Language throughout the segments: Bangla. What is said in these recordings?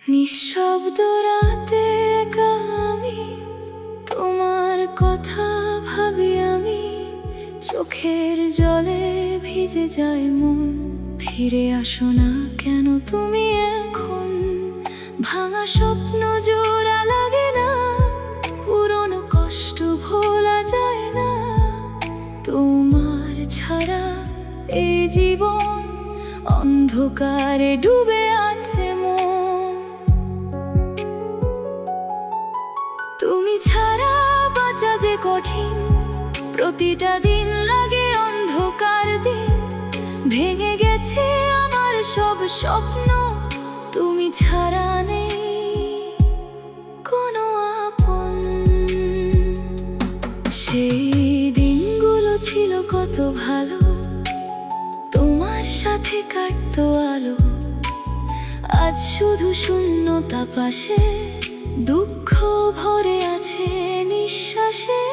নিঃশব্দ রাতে একা আমি তোমার কথা ভাবি আমি, চোখের জলে ভিজে যায় মন। ফিরে আসো না কেন তুমি এখন, ভাঙা স্বপ্ন জোড়া লাগে না, পুরনো কষ্ট ভোলা যায় না। তোমার ছাড়া এই জীবন অন্ধকারে ডুবে আছে মন। তুমি ছাড়া বাঁচা যে কঠিন, প্রতিটা দিন লাগে অন্ধকার দিন। ভেঙে গেছে আমার সব স্বপ্ন, তুমি ছাড়া নেই কোনো আপন। সেই দিনগুলো ছিল কত ভালো, তোমার সাথে কাটতো আলো। আজ শুধু শূন্যতা পাশে, দুঃখ ভরে আছে নিঃশ্বাসে।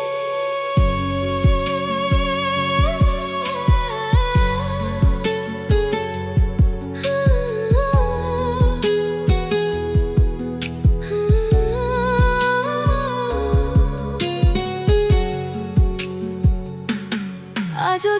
আজও